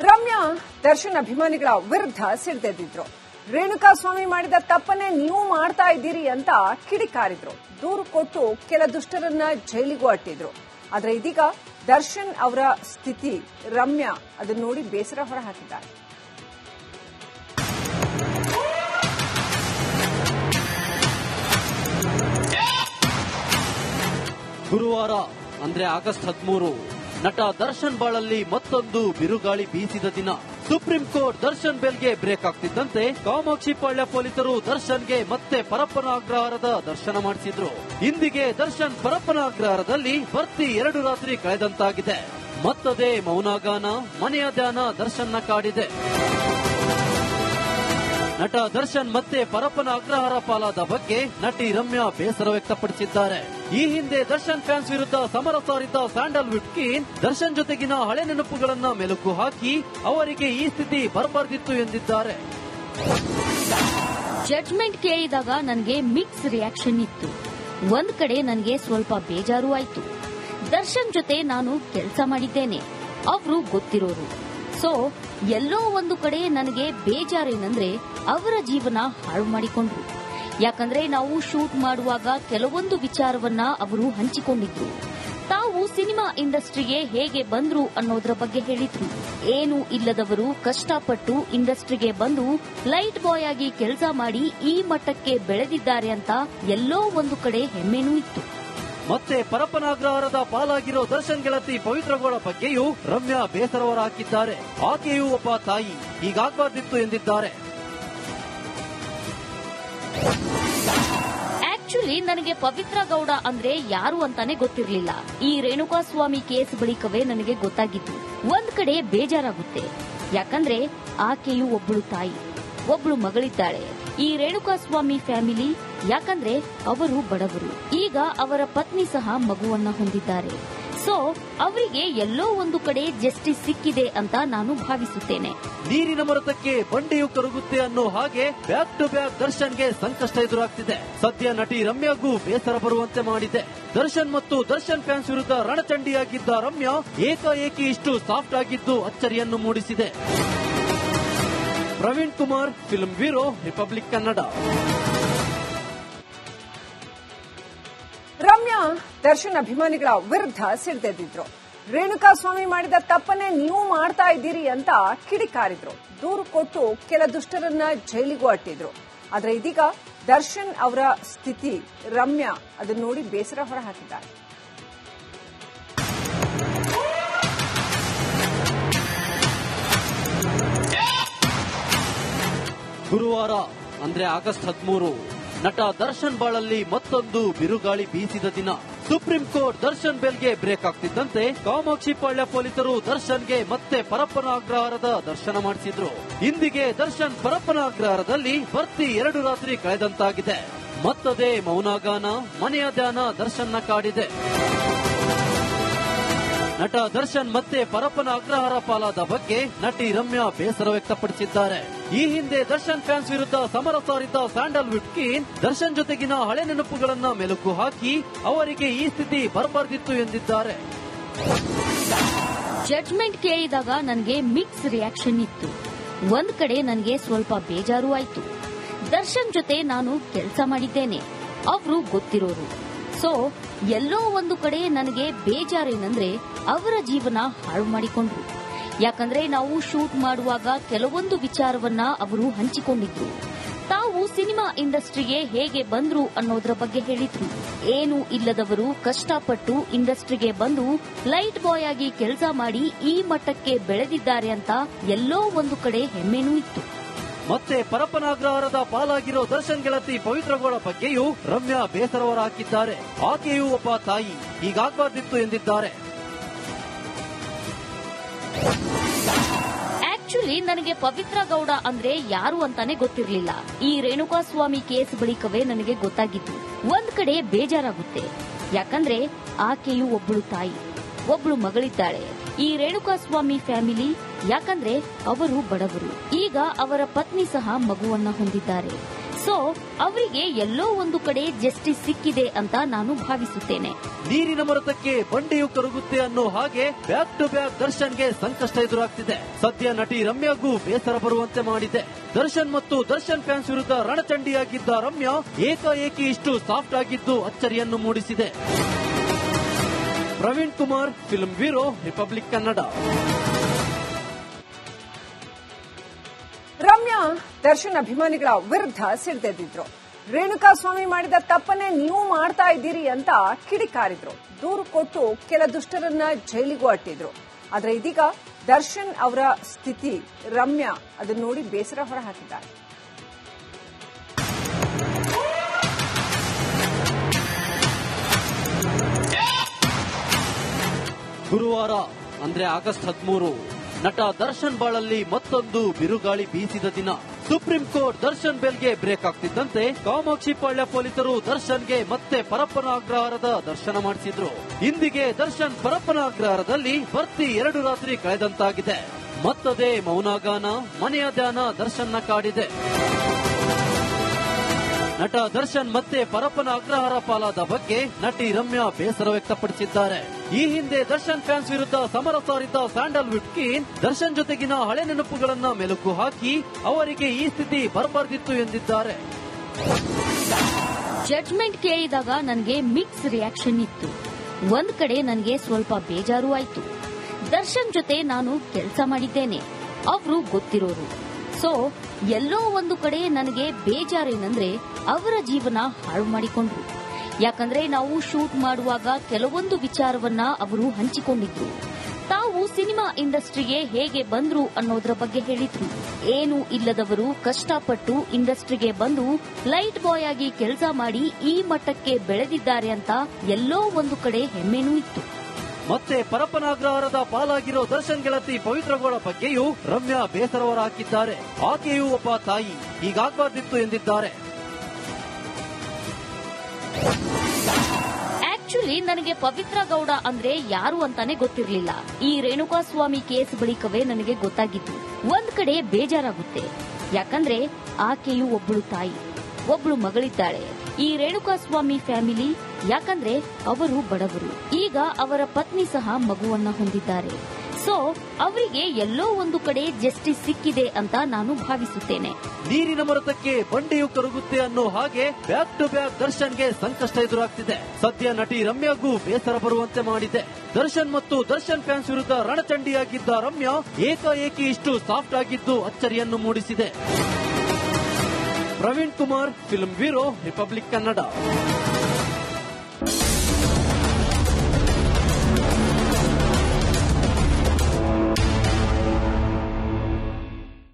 ರಮ್ಯಾ ದರ್ಶನ್ ಅಭಿಮಾನಿಗಳ ವಿರುದ್ಧ ಸಿಡಿದೆದ್ದಿದ್ರು. ರೇಣುಕಾಸ್ವಾಮಿ ಮಾಡಿದ ತಪ್ಪನ್ನೇ ನೀವು ಮಾಡ್ತಾ ಇದ್ದೀರಿ ಅಂತ ಕಿಡಿಕಾರಿದ್ರು. ದೂರು ಕೊಟ್ಟು ಕೆಲ ದುಷ್ಟರನ್ನ ಜೈಲಿಗೂ ಅಟ್ಟಿದ್ರು. ಆದ್ರೆ ಇದೀಗ ದರ್ಶನ್ ಅವರ ಸ್ಥಿತಿ ರಮ್ಯಾ ಅದನ್ನ ನೋಡಿ ಬೇಸರ ಹೊರಹಾಕಿದ್ದಾರೆ. ಗುರುವಾರ ಅಂದ್ರೆ ಆಗಸ್ಟ್ 13 ನಟ ದರ್ಶನ್ ಬಾಳಲ್ಲಿ ಮತ್ತೊಂದು ಬಿರುಗಾಳಿ ಬೀಸಿದ ದಿನ. ಸುಪ್ರೀಂ ಕೋರ್ಟ್ ದರ್ಶನ್ ಬೇಲ್ಗೆ ಬ್ರೇಕ್ ಆಗ್ತಿದ್ದಂತೆ ಕಾಮಾಕ್ಷಿ ಪಾಳ್ಯ ಪೊಲೀಸರು ದರ್ಶನ್ಗೆ ಮತ್ತೆ ಪರಪ್ಪನ ಅಗ್ರಹಾರದ ದರ್ಶನ ಮಾಡಿಸಿದ್ರು. ಇಂದಿಗೆ ದರ್ಶನ್ ಪರಪ್ಪನ ಅಗ್ರಹಾರದಲ್ಲಿ ಬರ್ತಿ 2 ರಾತ್ರಿ ಕಳೆದಂತಾಗಿದೆ. ಮತ್ತದೇ ಮೌನಗಾನ, ಮನೆಯ ಧ್ಯಾನ ದರ್ಶನ್ನ ಕಾಡಿದೆ. ನಟ ದರ್ಶನ್ ಮತ್ತೆ ಪರಪ್ಪನ ಅಗ್ರಹಾರ ಪಾಲಾದ ಬಗ್ಗೆ ನಟಿ ರಮ್ಯಾ ಬೇಸರ ವ್ಯಕ್ತಪಡಿಸಿದ್ದಾರೆ. ಈ ಹಿಂದೆ ದರ್ಶನ್ ಫ್ಯಾನ್ಸ್ ವಿರುದ್ಧ ಸಮರ ಸಾರಿದ್ದ ಸ್ಯಾಂಡಲ್ವುಡ್ ಕ್ವೀನ್ ದರ್ಶನ್ ಜೊತೆಗಿನ ಹಳೆ ನೆನಪುಗಳನ್ನ ಮೆಲುಕು ಹಾಕಿ ಅವರಿಗೆ ಈ ಸ್ಥಿತಿ ಬರಬಾರ್ದಿತ್ತು ಎಂದಿದ್ದಾರೆ. ಜಡ್ಜ್ಮೆಂಟ್ ಕೇಳಿದಾಗ ನನಗೆ ಮಿಕ್ಸ್ ರಿಯಾಕ್ಷನ್ ಇತ್ತು. ಒಂದ್ ಕಡೆ ನನಗೆ ಸ್ವಲ್ಪ ಬೇಜಾರು ಆಯ್ತು. ದರ್ಶನ್ ಜೊತೆ ನಾನು ಕೆಲಸ ಮಾಡಿದ್ದೇನೆ, ಅವರು ಗೊತ್ತಿರೋರು. ಸೊ ಎಲ್ಲೋ ಒಂದು ಕಡೆ ನನಗೆ ಬೇಜಾರೇನಂದ್ರೆ ಅವರ ಜೀವನ ಹಾಳು ಮಾಡಿಕೊಂಡ್ರು. ಯಾಕಂದ್ರೆ ನಾವು ಶೂಟ್ ಮಾಡುವಾಗ ಕೆಲವೊಂದು ವಿಚಾರವನ್ನ ಅವರು ಹಂಚಿಕೊಂಡಿದ್ರು. ತಾವು ಸಿನಿಮಾ ಇಂಡಸ್ಟ್ರಿಗೆ ಹೇಗೆ ಬಂದ್ರು ಅನ್ನೋದ್ರ ಬಗ್ಗೆ ಹೇಳಿದ್ರು. ಏನು ಇಲ್ಲದವರು ಕಷ್ಟಪಟ್ಟು ಇಂಡಸ್ಟ್ರಿಗೆ ಬಂದು ಲೈಟ್ ಬಾಯ್ ಆಗಿ ಕೆಲಸ ಮಾಡಿ ಈ ಮಟ್ಟಕ್ಕೆ ಬೆಳೆದಿದ್ದಾರೆ ಅಂತ ಎಲ್ಲೋ ಒಂದು ಕಡೆ ಹೆಮ್ಮೆನೂ ಇತ್ತು. ಮತ್ತೆ ಪರಪ್ಪನ ಅಗ್ರಹಾರದ ಪಾಲಾಗಿರೋ ದರ್ಶನ್ ಗೆಳತಿ ಪವಿತ್ರಗೌಡ ಬಗ್ಗೆಯೂ ರಮ್ಯಾ ಬೇಸರ ಹೊರಹಾಕಿದ್ದಾರೆ. ಆಕೆಯೂ ಒಬ್ಬ ತಾಯಿ, ಹೀಗಾಗಬಾರ್ದಿತ್ತು ಎಂದಿದ್ದಾರೆ. ಆಕ್ಚುಲಿ ನನಗೆ ಪವಿತ್ರ ಗೌಡ ಅಂದ್ರೆ ಯಾರು ಅಂತಾನೆ ಗೊತ್ತಿರಲಿಲ್ಲ. ಈ ರೇಣುಕಾಸ್ವಾಮಿ ಕೇಸ್ ಬಳಿಕವೇ ನನಗೆ ಗೊತ್ತಾಗಿತ್ತು. ಒಂದ್ ಕಡೆ ಬೇಜಾರಾಗುತ್ತೆ, ಯಾಕಂದ್ರೆ ಆಕೆಯು ಒಬ್ಬಳು ತಾಯಿ, ಒಬ್ಳು ಮಗಳಿದ್ದಾಳೆ. ಈ ರೇಣುಕಾಸ್ವಾಮಿ ಫ್ಯಾಮಿಲಿ, ಯಾಕಂದ್ರೆ ಅವರು ಬಡವರು. ಈಗ ಅವರ ಪತ್ನಿ ಸಹ ಮಗುವನ್ನ ಹೊಂದಿದ್ದಾರೆ. ಸೊ ಅವರಿಗೆ ಎಲ್ಲೋ ಒಂದು ಕಡೆ ಜಸ್ಟಿಸ್ ಸಿಕ್ಕಿದೆ ಅಂತ ನಾನು ಭಾವಿಸುತ್ತೇನೆ. ನೀರಿನ ಮೊರತಕ್ಕೆ ಬಂಡೆಯು ಕರಗುತ್ತೆ ಅನ್ನೋ ಹಾಗೆ ಬ್ಯಾಕ್ ಟು ಬ್ಯಾಕ್ ದರ್ಶನ್ಗೆ ಸಂಕಷ್ಟ ಎದುರಾಗ್ತಿದೆ. ಸದ್ಯ ನಟಿ ರಮ್ಯಾಗೂ ಬೇಸರ ಬರುವಂತೆ ಮಾಡಿದೆ. ದರ್ಶನ್ ಮತ್ತು ದರ್ಶನ್ ಫ್ಯಾನ್ಸ್ ವಿರುದ್ಧ ರಣಚಂಡಿಯಾಗಿದ್ದ ರಮ್ಯಾ ಏಕಾಏಕಿ ಇಷ್ಟು ಸಾಫ್ಟ್ ಆಗಿದ್ದು ಅಚ್ಚರಿಯನ್ನು ಮೂಡಿಸಿದೆ. Praveen Kumar, film bureau, republic Kannada. Ramya Darshan ಅಭಿಮಾನಿಗಳ ವಿರುದ್ಧ ಸಿಡಿದೆದ್ದಿದ್ರು. ರೇಣುಕಾಸ್ವಾಮಿ ಮಾಡಿದ ತಪ್ಪನ್ನೇ ನೀವು ಮಾಡ್ತಾ ಇದ್ದೀರಿ ಅಂತ ಕಿಡಿಕಾರಿದ್ರು. ದೂರು ಕೊಟ್ಟು ಕೆಲ ದುಷ್ಟರನ್ನ ಜೈಲಿಗೂ ಅಟ್ಟಿದ್ರು. ಆದ್ರೆ ಇದೀಗ ದರ್ಶನ್ ಅವರ ಸ್ಥಿತಿ ರಮ್ಯಾ ಅದನ್ನ ನೋಡಿ ಬೇಸರ ಹೊರಹಾಕಿದ್ದಾರೆ. ಗುರುವಾರ ಅಂದ್ರೆ ಆಗಸ್ಟ್ 13 ನಟ ದರ್ಶನ್ ಬಾಳಲ್ಲಿ ಮತ್ತೊಂದು ಬಿರುಗಾಳಿ ಬೀಸಿದ ದಿನ. ಸುಪ್ರೀಂ ಕೋರ್ಟ್ ದರ್ಶನ್ ಬೇಲ್ಗೆ ಬ್ರೇಕ್ ಆಗ್ತಿದ್ದಂತೆ ಕಾಮಾಕ್ಷಿ ಪಾಳ್ಯ ಪೊಲೀಸರು ದರ್ಶನ್ಗೆ ಮತ್ತೆ ಪರಪ್ಪನ ಅಗ್ರಹಾರದ ದರ್ಶನ ಮಾಡಿಸಿದ್ರು. ಇಂದಿಗೆ ದರ್ಶನ್ ಪರಪ್ಪನ ಅಗ್ರಹಾರದಲ್ಲಿ ಬರ್ತಿ 2 ರಾತ್ರಿ ಕಳೆದಂತಾಗಿದೆ. ಮತ್ತದೇ ಮೌನಗಾನ, ಮನೆಯ ಧ್ಯಾನ ದರ್ಶನ್ನ ಕಾಡಿದೆ. ನಟ ದರ್ಶನ್ ಮತ್ತೆ ಪರಪ್ಪನ ಅಗ್ರಹಾರ ಪಾಲಾದ ಬಗ್ಗೆ ನಟಿ ರಮ್ಯಾ ಬೇಸರ ವ್ಯಕ್ತಪಡಿಸಿದ್ದಾರೆ. ಈ ಹಿಂದೆ ದರ್ಶನ್ ಫ್ಯಾನ್ಸ್ ವಿರುದ್ಧ ಸಮರ ಸಾರಿದ್ದ ಸ್ಯಾಂಡಲ್ವುಡ್ ಕ್ವೀನ್ ದರ್ಶನ್ ಜೊತೆಗಿನ ಹಳೆ ನೆನಪುಗಳನ್ನ ಮೆಲುಕು ಹಾಕಿ ಅವರಿಗೆ ಈ ಸ್ಥಿತಿ ಬರಬಾರ್ದಿತ್ತು ಎಂದಿದ್ದಾರೆ. ಜಡ್ಜ್ಮೆಂಟ್ ಕೇಳಿದಾಗ ನನಗೆ ಮಿಕ್ಸ್ ರಿಯಾಕ್ಷನ್ ಇತ್ತು. ಒಂದ್ ಕಡೆ ನನಗೆ ಸ್ವಲ್ಪ ಬೇಜಾರು ಆಯ್ತು. ದರ್ಶನ್ ಜೊತೆ ನಾನು ಕೆಲಸ ಮಾಡಿದ್ದೇನೆ, ಅವರು ಗೊತ್ತಿರೋರು. ಸೊ ಎಲ್ಲೋ ಒಂದು ಕಡೆ ನನಗೆ ಬೇಜಾರೇನಂದ್ರೆ ಅವರ ಜೀವನ ಹಾಳು ಮಾಡಿಕೊಂಡ್ರು. ಯಾಕಂದ್ರೆ ನಾವು ಶೂಟ್ ಮಾಡುವಾಗ ಕೆಲವೊಂದು ವಿಚಾರವನ್ನ ಅವರು ಹಂಚಿಕೊಂಡಿದ್ರು. ತಾವು ಸಿನಿಮಾ ಇಂಡಸ್ಟ್ರಿಗೆ ಹೇಗೆ ಬಂದ್ರು ಅನ್ನೋದ್ರ ಬಗ್ಗೆ ಹೇಳಿದ್ರು. ಏನು ಇಲ್ಲದವರು ಕಷ್ಟಪಟ್ಟು ಇಂಡಸ್ಟ್ರಿಗೆ ಬಂದು ಲೈಟ್ ಬಾಯ್ ಆಗಿ ಕೆಲಸ ಮಾಡಿ ಈ ಮಟ್ಟಕ್ಕೆ ಬೆಳೆದಿದ್ದಾರೆ ಅಂತ ಎಲ್ಲೋ ಒಂದು ಕಡೆ ಹೆಮ್ಮೆನೂ ಇತ್ತು. ಮತ್ತೆ ಪರಪ್ಪನ ಅಗ್ರಹಾರದ ಪಾಲಾಗಿರೋ ದರ್ಶನ್ ಗೆಳತಿ ಪವಿತ್ರಗೌಡ ಬಗ್ಗೆಯೂ ರಮ್ಯಾ ಬೇಸರ ಹೊರಹಾಕಿದ್ದಾರೆ. ಆಕೆಯೂ ಒಬ್ಬ ತಾಯಿ, ಹೀಗಾಗಬಾರ್ದಿತ್ತು ಎಂದಿದ್ದಾರೆ. ಆಕ್ಚುಲಿ ನನಗೆ ಪವಿತ್ರ ಗೌಡ ಅಂದ್ರೆ ಯಾರು ಅಂತಾನೆ ಗೊತ್ತಿರಲಿಲ್ಲ. ಈ ರೇಣುಕಾಸ್ವಾಮಿ ಕೇಸ್ ಬಳಿಕವೇ ನನಗೆ ಗೊತ್ತಾಗಿತ್ತು. ಒಂದ್ ಕಡೆ ಬೇಜಾರಾಗುತ್ತೆ, ಯಾಕಂದ್ರೆ ಆಕೆಯು ಒಬ್ಬಳು ತಾಯಿ, ಒಬ್ಳು ಮಗಳಿದ್ದಾಳೆ. ಈ ರೇಣುಕಾಸ್ವಾಮಿ ಫ್ಯಾಮಿಲಿ, ಯಾಕಂದ್ರೆ ಅವರು ಬಡವರು. ಈಗ ಅವರ ಪತ್ನಿ ಸಹ ಮಗುವನ್ನ ಹೊಂದಿದ್ದಾರೆ. ಸೊ ಅವರಿಗೆ ಎಲ್ಲೋ ಒಂದು ಕಡೆ ಜಸ್ಟಿಸ್ ಸಿಕ್ಕಿದೆ ಅಂತ ನಾನು ಭಾವಿಸುತ್ತೇನೆ. ನೀರಿನ ಮೊರತಕ್ಕೆ ಬಂಡೆಯು ಕರಗುತ್ತೆ ಅನ್ನೋ ಹಾಗೆ ಬ್ಯಾಕ್ ಟು ಬ್ಯಾಕ್ ದರ್ಶನ್ಗೆ ಸಂಕಷ್ಟ ಎದುರಾಗ್ತಿದೆ. ಸದ್ಯ ನಟಿ ರಮ್ಯಾಗೂ ಬೇಸರ ಬರುವಂತೆ ಮಾಡಿದೆ. ದರ್ಶನ್ ಮತ್ತು ದರ್ಶನ್ ಫ್ಯಾನ್ಸ್ ವಿರುದ್ಧ ರಣಚಂಡಿಯಾಗಿದ್ದ ರಮ್ಯಾ ಏಕಾಏಕಿ ಇಷ್ಟು ಸಾಫ್ಟ್ ಆಗಿದ್ದು ಅಚ್ಚರಿಯನ್ನು ಮೂಡಿಸಿದೆ. Praveen Kumar, film bureau, republic Kannada. Ramya Darshan ಅಭಿಮಾನಿಗಳ ವಿರುದ್ಧ ಸಿಡಿದೆದ್ದಿದ್ರು. ರೇಣುಕಾ ಸ್ವಾಮಿ ಮಾಡಿದ ತಪ್ಪನ್ನೇ ನೀವು ಮಾಡ್ತಾ ಇದ್ದೀರಿ ಅಂತ ಕಿಡಿಕಾರಿದ್ರು. ದೂರು ಕೊಟ್ಟು ಕೆಲ ದುಷ್ಟರನ್ನ ಜೈಲಿಗೂ ಅಟ್ಟಿದ್ರು. ಆದ್ರೆ ಇದೀಗ ದರ್ಶನ್ ಅವರ ಸ್ಥಿತಿ ರಮ್ಯಾ ಅದನ್ನ ನೋಡಿ ಬೇಸರ ಹೊರಹಾಕಿದ್ದಾರೆ. ಗುರುವಾರ ಅಂದ್ರೆ ಆಗಸ್ಟ್ 13 ನಟ ದರ್ಶನ್ ಬಾಳಲ್ಲಿ ಮತ್ತೊಂದು ಬಿರುಗಾಳಿ ಬೀಸಿದ ದಿನ. ಸುಪ್ರೀಂ ಕೋರ್ಟ್ ದರ್ಶನ್ ಬೆಲ್ಗೆ ಬ್ರೇಕ್ ಆಗ್ತಿದ್ದಂತೆ ಕಾಮಾಕ್ಷಿ ಪಾಳ್ಯ ಪೊಲೀಸರು ದರ್ಶನ್ಗೆ ಮತ್ತೆ ಪರಪ್ಪನ ಅಗ್ರಹಾರದ ದರ್ಶನ ಮಾಡಿಸಿದ್ರು. ಇಂದಿಗೆ ದರ್ಶನ್ ಪರಪ್ಪನ ಅಗ್ರಹಾರದಲ್ಲಿ ಬರ್ತಿ 2 ರಾತ್ರಿ ಕಳೆದಂತಾಗಿದೆ. ಮತ್ತದೇ ಮೌನಗಾನ, ಮನೆಯ ಧ್ಯಾನ ದರ್ಶನ್ನ ಕಾಡಿದೆ. ನಟ ದರ್ಶನ್ ಮತ್ತೆ ಪರಪ್ಪನ ಅಗ್ರಹಾರ ಪಾಲಾದ ಬಗ್ಗೆ ನಟಿ ರಮ್ಯಾ ಬೇಸರ ವ್ಯಕ್ತಪಡಿಸಿದ್ದಾರೆ. ಈ ಹಿಂದೆ ದರ್ಶನ್ ಫ್ಯಾನ್ಸ್ ವಿರುದ್ಧ ಸಮರ ಸಾರಿದ್ದ ಸ್ಯಾಂಡಲ್ವುಡ್ ಕ್ವೀನ್ ದರ್ಶನ್ ಜೊತೆಗಿನ ಹಳೆ ನೆನಪುಗಳನ್ನ ಮೆಲುಕು ಹಾಕಿ ಅವರಿಗೆ ಈ ಸ್ಥಿತಿ ಬರಬಾರ್ದಿತ್ತು ಎಂದಿದ್ದಾರೆ. ಜಡ್ಜ್ಮೆಂಟ್ ಕೇಳಿದಾಗ ನನಗೆ ಮಿಕ್ಸ್ ರಿಯಾಕ್ಷನ್ ಇತ್ತು. ಒಂದ್ ಕಡೆ ನನಗೆ ಸ್ವಲ್ಪ ಬೇಜಾರು ಆಯ್ತು. ದರ್ಶನ್ ಜೊತೆ ನಾನು ಕೆಲಸ ಮಾಡಿದ್ದೇನೆ, ಅವರು ಗೊತ್ತಿರೋರು. ಸೊ ಎಲ್ಲೋ ಒಂದು ಕಡೆ ನನಗೆ ಬೇಜಾರೇನಂದ್ರೆ ಅವರ ಜೀವನ ಹಾಳು ಮಾಡಿಕೊಂಡ್ರು. ಯಾಕಂದ್ರೆ ನಾವು ಶೂಟ್ ಮಾಡುವಾಗ ಕೆಲವೊಂದು ವಿಚಾರವನ್ನ ಅವರು ಹಂಚಿಕೊಂಡಿದ್ರು. ತಾವು ಸಿನಿಮಾ ಇಂಡಸ್ಟ್ರಿಗೆ ಹೇಗೆ ಬಂದ್ರು ಅನ್ನೋದ್ರ ಬಗ್ಗೆ ಹೇಳಿದ್ರು. ಏನು ಇಲ್ಲದವರು ಕಷ್ಟಪಟ್ಟು ಇಂಡಸ್ಟ್ರಿಗೆ ಬಂದು ಲೈಟ್ ಬಾಯ್ ಆಗಿ ಕೆಲಸ ಮಾಡಿ ಈ ಮಟ್ಟಕ್ಕೆ ಬೆಳೆದಿದ್ದಾರೆ ಅಂತ ಎಲ್ಲೋ ಒಂದು ಕಡೆ ಹೆಮ್ಮೆನೂ ಇತ್ತು. ಮತ್ತೆ ಪರಪ್ಪನ ಅಗ್ರಹಾರದ ಪಾಲಾಗಿರೋ ದರ್ಶನ್ ಗೆಳತಿ ಪವಿತ್ರಗೌಡ ಬಗ್ಗೆಯೂ ರಮ್ಯಾ ಬೇಸರ ಹೊರಹಾಕಿದ್ದಾರೆ. ಆಕೆಯೂ ಒಬ್ಬ ತಾಯಿ, ಹೀಗಾಗಬಾರ್ದಿತ್ತು ಎಂದಿದ್ದಾರೆ. ಆಕ್ಚುಲಿ ನನಗೆ ಪವಿತ್ರ ಗೌಡ ಅಂದ್ರೆ ಯಾರು ಅಂತಾನೆ ಗೊತ್ತಿರಲಿಲ್ಲ. ಈ ರೇಣುಕಾ ಸ್ವಾಮಿ ಕೇಸ್ ಬಳಿಕವೇ ನನಗೆ ಗೊತ್ತಾಗಿತ್ತು. ಒಂದ್ ಕಡೆ ಬೇಜಾರಾಗುತ್ತೆ, ಯಾಕಂದ್ರೆ ಆಕೆಯು ಒಬ್ಬಳು ತಾಯಿ, ಒಬ್ಳು ಮಗಳಿದ್ದಾಳೆ. ಈ ರೇಣುಕಾ ಸ್ವಾಮಿ ಫ್ಯಾಮಿಲಿ, ಯಾಕಂದ್ರೆ ಅವರು ಬಡವರು. ಈಗ ಅವರ ಪತ್ನಿ ಸಹ ಮಗುವನ್ನ ಹೊಂದಿದ್ದಾರೆ. ಸೊ ಅವರಿಗೆ ಎಲ್ಲೋ ಒಂದು ಕಡೆ ಜಸ್ಟಿಸ್ ಸಿಕ್ಕಿದೆ ಅಂತ ನಾನು ಭಾವಿಸುತ್ತೇನೆ. ನೀರಿನ ಮೊರತಕ್ಕೆ ಬಂಡೆಯು ಕರಗುತ್ತೆ ಅನ್ನೋ ಹಾಗೆ ಬ್ಯಾಕ್ ಟು ಬ್ಯಾಕ್ ದರ್ಶನ್ಗೆ ಸಂಕಷ್ಟ ಎದುರಾಗ್ತಿದೆ. ಸದ್ಯ ನಟಿ ರಮ್ಯಾಗೂ ಬೇಸರ ಬರುವಂತೆ ಮಾಡಿದೆ. ದರ್ಶನ್ ಮತ್ತು ದರ್ಶನ್ ಫ್ಯಾನ್ಸ್ ವಿರುದ್ಧ ರಣಚಂಡಿಯಾಗಿದ್ದ ರಮ್ಯಾ ಏಕಾಏಕಿ ಇಷ್ಟು ಸಾಫ್ಟ್ ಆಗಿದ್ದು ಅಚ್ಚರಿಯನ್ನು ಮೂಡಿಸಿದೆ. Praveen Kumar, film bureau, republic Kannada.